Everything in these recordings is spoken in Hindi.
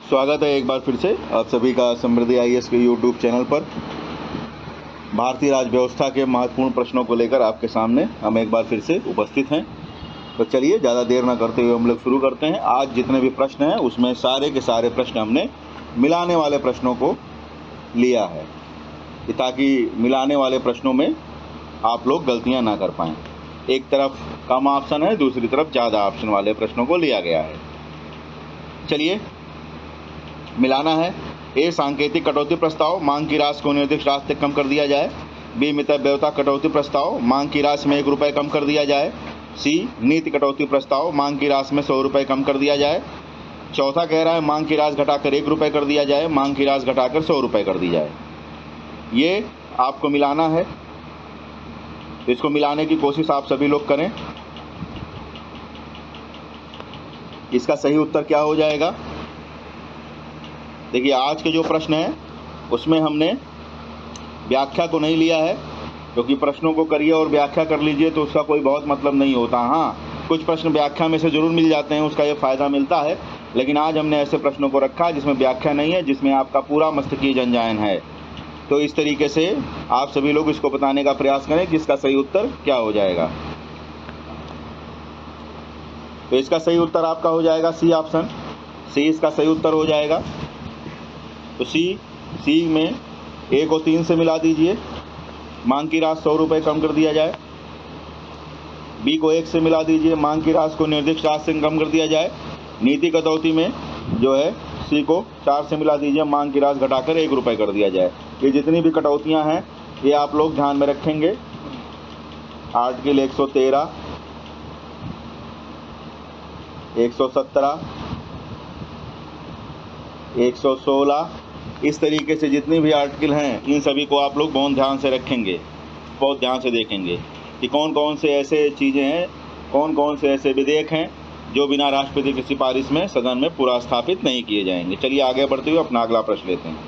स्वागत है एक बार फिर से आप सभी का समृद्धि आईएएस के यूट्यूब चैनल पर। भारतीय राज्य व्यवस्था के महत्वपूर्ण प्रश्नों को लेकर आपके सामने हम एक बार फिर से उपस्थित हैं। तो चलिए ज़्यादा देर ना करते हुए हम लोग शुरू करते हैं। आज जितने भी प्रश्न हैं उसमें सारे के सारे प्रश्न हमने मिलाने वाले प्रश्नों को लिया है, ताकि मिलाने वाले प्रश्नों में आप लोग गलतियाँ ना कर पाएँ। एक तरफ कम ऑप्शन है, दूसरी तरफ ज़्यादा ऑप्शन वाले प्रश्नों को लिया गया है। चलिए मिलाना है। ए, सांकेतिक कटौती प्रस्ताव, मांग की राशि को निर्दिष्ट राशि तक कम कर दिया जाए। बी, मितव्ययता कटौती प्रस्ताव, मांग की राशि में 1 रुपये कम कर दिया जाए। सी, नीति कटौती प्रस्ताव, मांग की राशि में 100 रुपये कम कर दिया जाए। चौथा कह रहा है मांग की राशि घटाकर 1 रुपये कर दिया जाए, मांग की राशि घटाकर 100 रुपये कर दी जाए। ये आपको मिलाना है। इसको मिलाने की कोशिश आप सभी लोग करें। इसका सही उत्तर क्या हो जाएगा? देखिए, आज के जो प्रश्न हैं उसमें हमने व्याख्या को नहीं लिया है, क्योंकि प्रश्नों को करिए और व्याख्या कर लीजिए तो उसका कोई बहुत मतलब नहीं होता। हाँ, कुछ प्रश्न व्याख्या में से ज़रूर मिल जाते हैं, उसका ये फ़ायदा मिलता है। लेकिन आज हमने ऐसे प्रश्नों को रखा जिसमें व्याख्या नहीं है, जिसमें आपका पूरा मस्तकीय जंजायन है। तो इस तरीके से आप सभी लोग इसको बताने का प्रयास करें कि इसका सही उत्तर क्या हो जाएगा। तो इसका सही उत्तर आपका हो जाएगा सी ऑप्शन। सी इसका सही उत्तर हो जाएगा। तो सी में ए को 3 से मिला दीजिए, मांग की राशि 100 रुपये कम कर दिया जाए। बी को 1 से मिला दीजिए, मांग की राशि को निर्दिष्ट राशि से कम कर दिया जाए। नीति कटौती में जो है सी को 4 से मिला दीजिए, मांग की राशि घटाकर 1 रुपये कर दिया जाए। ये जितनी भी कटौतियां हैं ये आप लोग ध्यान में रखेंगे। आर्टिकल 113, 117, 116, इस तरीके से जितनी भी आर्टिकल हैं इन सभी को आप लोग बहुत ध्यान से रखेंगे, बहुत ध्यान से देखेंगे कि कौन कौन से ऐसे चीज़ें हैं, कौन कौन से ऐसे विधेयक हैं जो बिना राष्ट्रपति की सिफारिश में सदन में पूरा स्थापित नहीं किए जाएंगे। चलिए आगे बढ़ते हुए अपना अगला प्रश्न लेते हैं।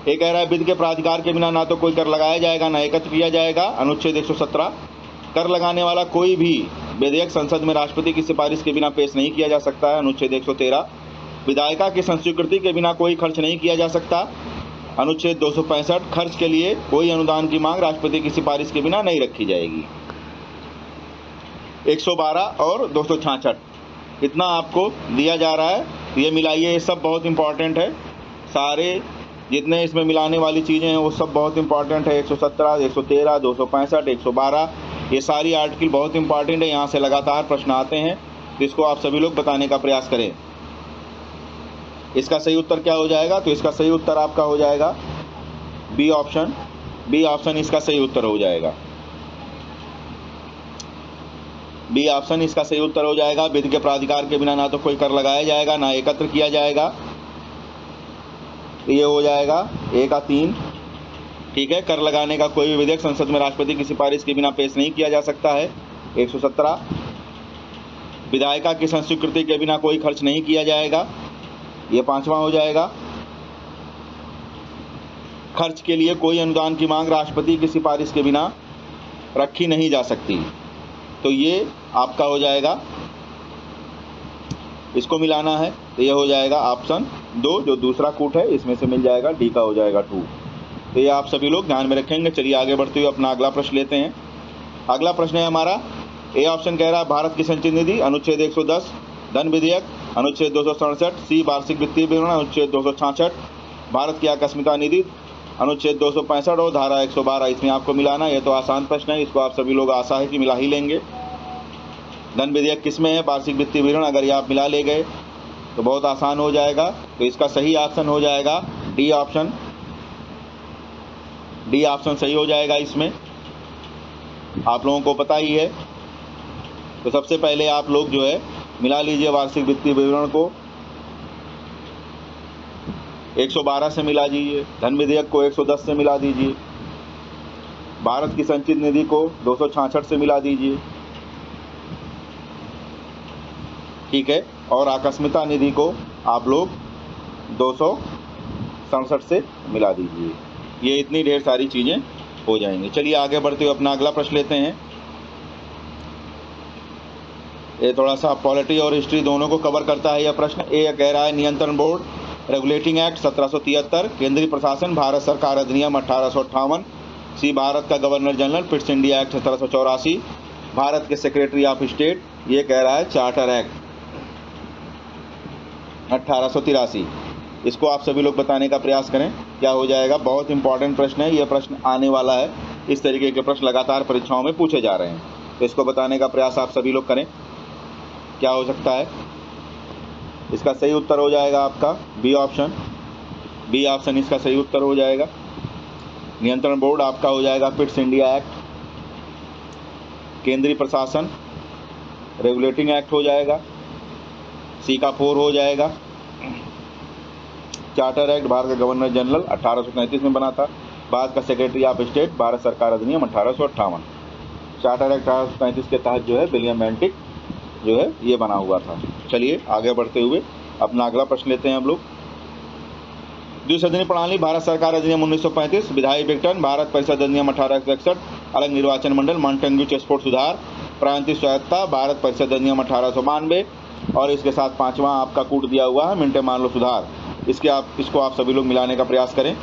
ये कह रहा है विधि के प्राधिकार के बिना ना तो कोई कर लगाया जाएगा ना एकत्र किया जाएगा। अनुच्छेद 117, कर लगाने वाला कोई भी विधेयक संसद में राष्ट्रपति की सिफारिश के बिना पेश नहीं किया जा सकता है। अनुच्छेद 113, विधायिका की संस्वीकृति के बिना कोई खर्च नहीं किया जा सकता। अनुच्छेद 265, खर्च के लिए कोई अनुदान की मांग राष्ट्रपति की सिफारिश के बिना नहीं रखी जाएगी। 112 और 266 इतना आपको दिया जा रहा है, ये मिलाइए। ये सब बहुत इंपॉर्टेंट है, सारे जितने इसमें मिलाने वाली चीज़ें हैं वो सब बहुत इंपॉर्टेंट है। 117, 113, 265, 112, ये सारी आर्टिकल बहुत इंपॉर्टेंट है। यहाँ से लगातार प्रश्न आते हैं, तो इसको आप सभी लोग बताने का प्रयास करें। इसका सही उत्तर क्या हो जाएगा? तो इसका सही उत्तर आपका हो जाएगा बी ऑप्शन। बी ऑप्शन इसका सही उत्तर हो जाएगा। बी ऑप्शन इसका सही उत्तर हो जाएगा। विधि के प्राधिकार के बिना ना तो कोई कर लगाया जाएगा ना एकत्र किया जाएगा। ये हो जाएगा ए का 3। ठीक है, कर लगाने का कोई भी विधेयक संसद में राष्ट्रपति की सिफारिश के बिना पेश नहीं किया जा सकता है। 117, विधायिका की संस्वीकृति के बिना कोई खर्च नहीं किया जाएगा, ये 5वां हो जाएगा। खर्च के लिए कोई अनुदान की मांग राष्ट्रपति की सिफारिश के बिना रखी नहीं जा सकती, तो ये आपका हो जाएगा। इसको मिलाना है तो ये हो जाएगा ऑप्शन 2, जो दूसरा कूट है इसमें से मिल जाएगा, डी का हो जाएगा 2। तो ये आप सभी लोग ध्यान में रखेंगे। चलिए आगे बढ़ते हुए अपना अगला प्रश्न लेते हैं। अगला प्रश्न है हमारा, ए ऑप्शन कह रहा है भारत की संचित निधि, अनुच्छेद 110, धन विधेयक, अनुच्छेद 267, सी, वार्षिक वित्तीय विवरण, अनुच्छेद 266, भारत की आकस्मिकता निधि, अनुच्छेद 265 और धारा 112। इसमें आपको मिलाना। यह तो आसान प्रश्न है, इसको आप सभी लोग आशा है कि मिला ही लेंगे। धन विधेयक किसमें है, वार्षिक वित्तीय विवरण, अगर ये आप मिला ले गए तो बहुत आसान हो जाएगा। तो इसका सही ऑप्शन हो जाएगा डी ऑप्शन। डी ऑप्शन सही हो जाएगा। इसमें आप लोगों को पता ही है। तो सबसे पहले आप लोग जो है मिला लीजिए वार्षिक वित्तीय विवरण को 112 से मिला दीजिए, धन विधेयक को 110 से मिला दीजिए, भारत की संचित निधि को 266 से मिला दीजिए। ठीक है, और आकस्मिकता निधि को आप लोग 267 से मिला दीजिए। ये इतनी ढेर सारी चीज़ें हो जाएंगी। चलिए आगे बढ़ते हुए अपना अगला प्रश्न लेते हैं। ये थोड़ा सा पॉलिटी और हिस्ट्री दोनों को कवर करता है यह प्रश्न। ए कह रहा है नियंत्रण बोर्ड रेगुलेटिंग एक्ट 1773, केंद्रीय प्रशासन भारत सरकार अधिनियम 1858, सी भारत का governor general fits India act 1784, Bharat के सेक्रेटरी ऑफ स्टेट, ये कह रहा है चार्टर एक्ट 1883। इसको आप सभी लोग बताने का प्रयास करें क्या हो जाएगा। बहुत इंपॉर्टेंट प्रश्न है, यह प्रश्न आने वाला है। इस तरीके के प्रश्न लगातार परीक्षाओं में पूछे जा रहे हैं, तो इसको बताने का प्रयास आप सभी लोग करें क्या हो सकता है। इसका सही उत्तर हो जाएगा आपका बी ऑप्शन। बी ऑप्शन इसका सही उत्तर हो जाएगा। नियंत्रण बोर्ड आपका हो जाएगा फिट्स इंडिया एक्ट, केंद्रीय प्रशासन रेगुलेटिंग एक्ट हो जाएगा, सी का 4 हो जाएगा। चार्टर एक्ट भारत का गवर्नर जनरल 1833 में बना था, भारत का सेक्रेटरी ऑफ स्टेट भारत सरकार अधिनियम 1858। चार्टर एक्ट 1833 के तहत जो है विलियम बेंटिक जो है ये बना हुआ था। चलिए आगे बढ़ते हुए अपना अगला प्रश्न लेते हैं हम लोग। द्विसदनीय प्रणाली भारत सरकार अधिनियम 1935, विधायी विघटन भारत परिषद अधिनियम 1861, अलग निर्वाचन मंडल मॉन्टेग्यू चेसफोर्ड सुधार, प्रांतीय स्वायत्तता भारत परिषद अधिनियम 1892 और इसके साथ 5वां आपका कूट दिया हुआ है मिंटे मानलो सुधार। इसको आप सभी लोग मिलाने का प्रयास करें।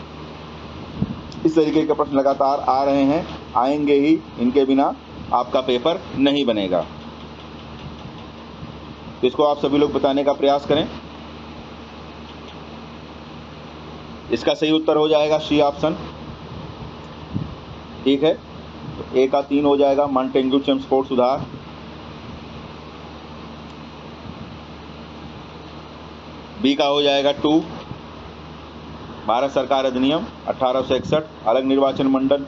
इस तरीके के प्रश्न लगातार आ रहे हैं, आएंगे ही, इनके बिना आपका पेपर नहीं बनेगा। इसको आप सभी लोग बताने का प्रयास करें। इसका सही उत्तर हो जाएगा सी ऑप्शन। ठीक है, तो ए का 3 हो जाएगा मॉन्टेग्यू चेसफोर्ड सुधार। बी का हो जाएगा 2 भारत सरकार अधिनियम 1861, अलग निर्वाचन मंडल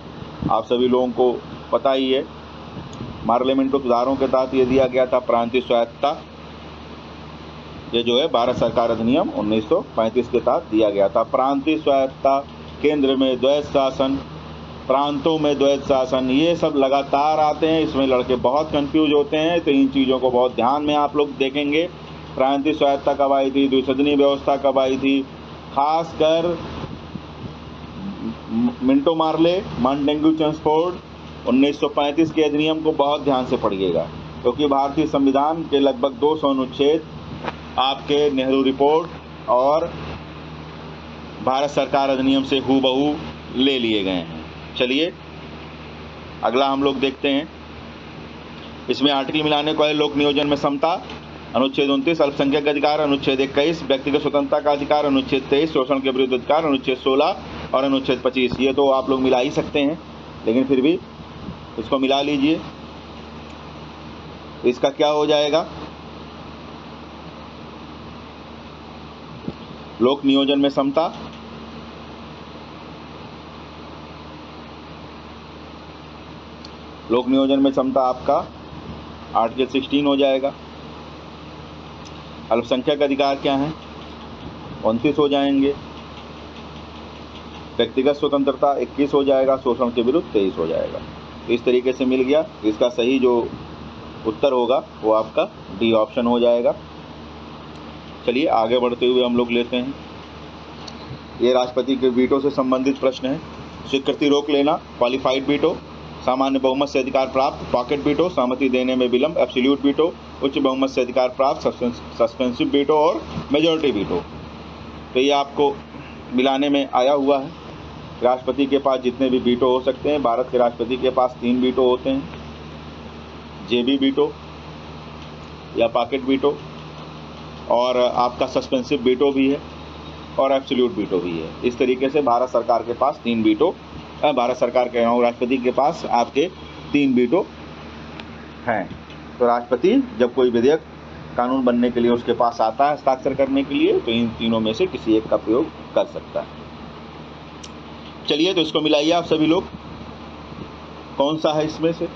आप सभी लोगों को पता ही है। पार्लियामेंटो सुधारों के तहत ये दिया गया था प्रांतीय स्वायत्तता, ये जो है भारत सरकार अधिनियम 1935 के तहत दिया गया था। प्रांतीय स्वायत्तता, केंद्र में द्वैत शासन, प्रांतों में द्वैत शासन, ये सब लगातार आते हैं, इसमें लड़के बहुत कंफ्यूज होते हैं, तो इन चीज़ों को बहुत ध्यान में आप लोग देखेंगे। प्रांतीय स्वायत्तता कब आई थी, द्विसदनीय व्यवस्था कब आई थी, खासकर मिंटो मार्ले मॉन्टेग्यू चेसफोर्ड 1935 के अधिनियम को बहुत ध्यान से पढ़िएगा, क्योंकि भारतीय संविधान के लगभग 200 अनुच्छेद आपके नेहरू रिपोर्ट और भारत सरकार अधिनियम से हूबहू ले लिए गए हैं। चलिए अगला हम लोग देखते हैं। इसमें आर्टिकल मिलाने को है लोक नियोजन में समता, अनुच्छेद 29 अल्पसंख्यक अधिकार, अनुच्छेद 21 व्यक्तिगत स्वतंत्रता का अधिकार, अनुच्छेद 23 शोषण के विरुद्ध अधिकार, अनुच्छेद 16 और अनुच्छेद 25। ये तो आप लोग मिला ही सकते हैं, लेकिन फिर भी इसको मिला लीजिए। इसका क्या हो जाएगा, लोक नियोजन में समता, लोक नियोजन में समता आपका आर्टिकल 16 हो जाएगा। अल्पसंख्यक अधिकार क्या हैं, 29 हो जाएंगे। व्यक्तिगत स्वतंत्रता 21 हो जाएगा, शोषण के विरुद्ध 23 हो जाएगा। इस तरीके से मिल गया। इसका सही जो उत्तर होगा वो आपका डी ऑप्शन हो जाएगा। चलिए आगे बढ़ते हुए हम लोग लेते हैं। ये राष्ट्रपति के वीटो से संबंधित प्रश्न है। स्वीकृति रोक लेना, क्वालिफाइड वीटो, सामान्य बहुमत से अधिकार प्राप्त, पॉकेट वीटो, सहमति देने में विलंब, एब्सोल्यूट वीटो, उच्च बहुमत से अधिकार प्राप्त, सस्पेंसिव वीटो और मेजॉरिटी वीटो। तो ये आपको मिलाने में आया हुआ है। राष्ट्रपति के पास जितने भी वीटो हो सकते हैं, भारत के राष्ट्रपति के पास 3 वीटो होते हैं, जेबी वीटो या पॉकेट वीटो, और आपका सस्पेंसिव वीटो भी है और एब्सोल्यूट वीटो भी है। इस तरीके से भारत सरकार के पास 3 वीटो, भारत सरकार के राष्ट्रपति के पास आपके 3 वीटो हैं। तो राष्ट्रपति जब कोई विधेयक कानून बनने के लिए उसके पास आता है हस्ताक्षर करने के लिए, तो इन तीनों में से किसी एक का प्रयोग कर सकता है। चलिए तो इसको मिलाइए आप सभी लोग, कौन सा है इसमें से।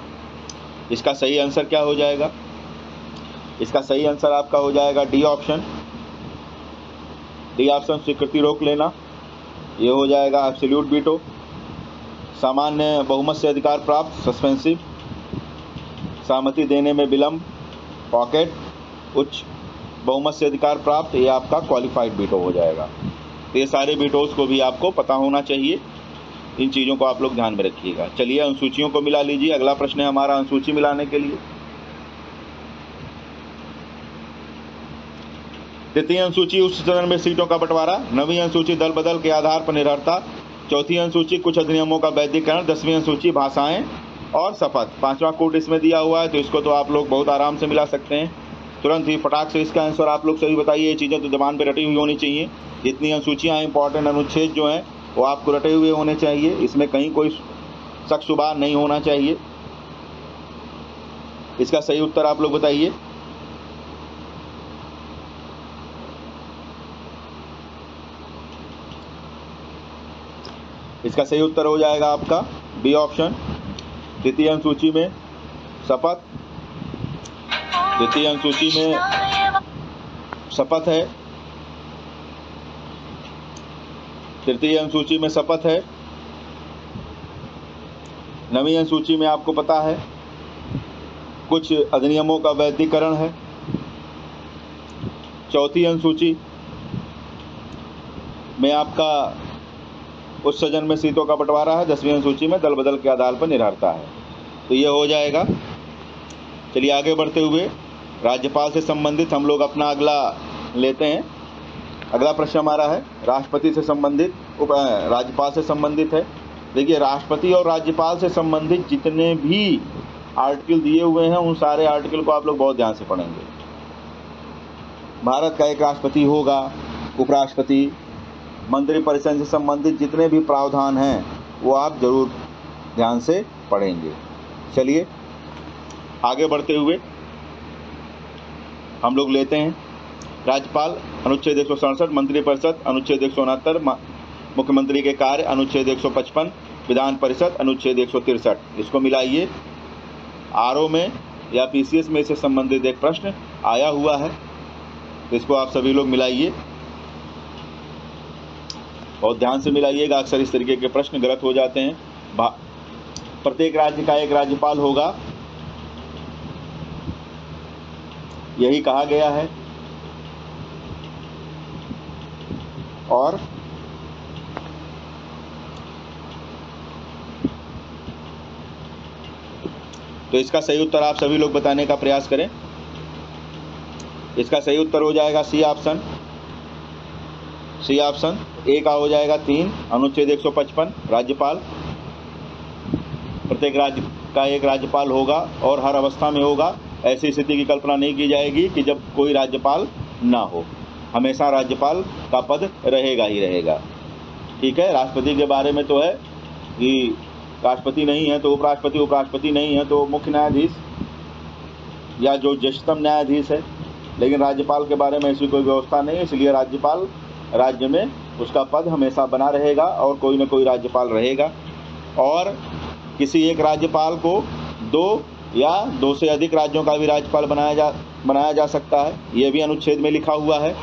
इसका सही आंसर क्या हो जाएगा, इसका सही आंसर आपका हो जाएगा डी ऑप्शन। डी ऑप्शन स्वीकृति रोक लेना, ये हो जाएगा एब्सोल्यूट वीटो। सामान्य बहुमत से अधिकार प्राप्त, सस्पेंसिव। सहमति देने में विलंब, पॉकेट। उच्च बहुमत से अधिकार प्राप्त, ये आपका क्वालिफाइड वीटो हो जाएगा। तो ये सारे वीटोज़ को भी आपको पता होना चाहिए, इन चीज़ों को आप लोग ध्यान में रखिएगा। चलिए अनुसूचियों को मिला लीजिए। अगला प्रश्न है हमारा अनुसूची मिलाने के लिए। तृतीय अनुसूची उच्च सदन में सीटों का बंटवारा। नवीं अनुसूची दल बदल के आधार पर निर्भरता। चौथी अनुसूची कुछ अधिनियमों का वैधीकरण। 10वीं अनुसूची भाषाएं और शपथ। 5वां कोड इसमें दिया हुआ है, तो इसको तो आप लोग बहुत आराम से मिला सकते हैं तुरंत ही फटाक से। इसका आंसर आप लोग सभी बताइए। ये चीज़ें तो जबान पे रटी हुई होनी चाहिए। जितनी अनुसूचियाँ इंपॉर्टेंट अनुच्छेद जो हैं वो आपको रटे हुए होने चाहिए, इसमें कहीं कोई शक शुबा नहीं होना चाहिए। इसका सही उत्तर आप लोग बताइए। इसका सही उत्तर हो जाएगा आपका बी ऑप्शन। तृतीय अनुसूची में शपथ, तृतीय अनुसूची में शपथ है। तृतीय अनुसूची में शपथ है। नवीं अनुसूची में आपको पता है कुछ अधिनियमों का वैधीकरण है। चौथी अनुसूची में आपका उच्च सदन में सीटों का बंटवारा है। 10वीं अनुसूची में दल बदल के आधार पर निर्भरता है, तो ये हो जाएगा। चलिए आगे बढ़ते हुए राज्यपाल से संबंधित हम लोग अपना अगला लेते हैं। अगला प्रश्न हमारा है राष्ट्रपति से संबंधित, राज्यपाल से संबंधित है। देखिए, राष्ट्रपति और राज्यपाल से संबंधित जितने भी आर्टिकल दिए हुए हैं उन सारे आर्टिकल को आप लोग बहुत ध्यान से पढ़ेंगे। भारत का एक राष्ट्रपति होगा, उपराष्ट्रपति, मंत्रिपरिषद से संबंधित जितने भी प्रावधान हैं वो आप जरूर ध्यान से पढ़ेंगे। चलिए आगे बढ़ते हुए हम लोग लेते हैं राज्यपाल अनुच्छेद 167, मंत्रिपरिषद अनुच्छेद 169, मुख्यमंत्री के कार्य अनुच्छेद 155, विधान परिषद अनुच्छेद 163। इसको मिलाइए। आरओ में या पीसीएस में से संबंधित एक प्रश्न आया हुआ है, तो इसको आप सभी लोग मिलाइए। बहुत ध्यान से मिलाइएगा, अक्सर इस तरीके के प्रश्न गलत हो जाते हैं। प्रत्येक राज्य का एक राज्यपाल होगा, यही कहा गया है। और तो इसका सही उत्तर आप सभी लोग बताने का प्रयास करें। इसका सही उत्तर हो जाएगा C option. C option A का हो जाएगा 3, अनुच्छेद 155 राज्यपाल। प्रत्येक राज्य का एक राज्यपाल होगा और हर अवस्था में होगा। ऐसी स्थिति की कल्पना नहीं की जाएगी कि जब कोई राज्यपाल ना हो, हमेशा राज्यपाल का पद रहेगा ही रहेगा। ठीक है। राष्ट्रपति के बारे में तो है कि राष्ट्रपति नहीं है तो उपराष्ट्रपति, उपराष्ट्रपति नहीं है तो मुख्य न्यायाधीश या जो ज्येष्ठतम न्यायाधीश है, लेकिन राज्यपाल के बारे में ऐसी कोई व्यवस्था नहीं है। इसलिए राज्यपाल राज्य में उसका पद हमेशा बना रहेगा और कोई न कोई राज्यपाल रहेगा। और किसी एक राज्यपाल को 2 या 2 से अधिक राज्यों का भी राज्यपाल बनाया जा सकता है। ये भी अनुच्छेद में लिखा हुआ है।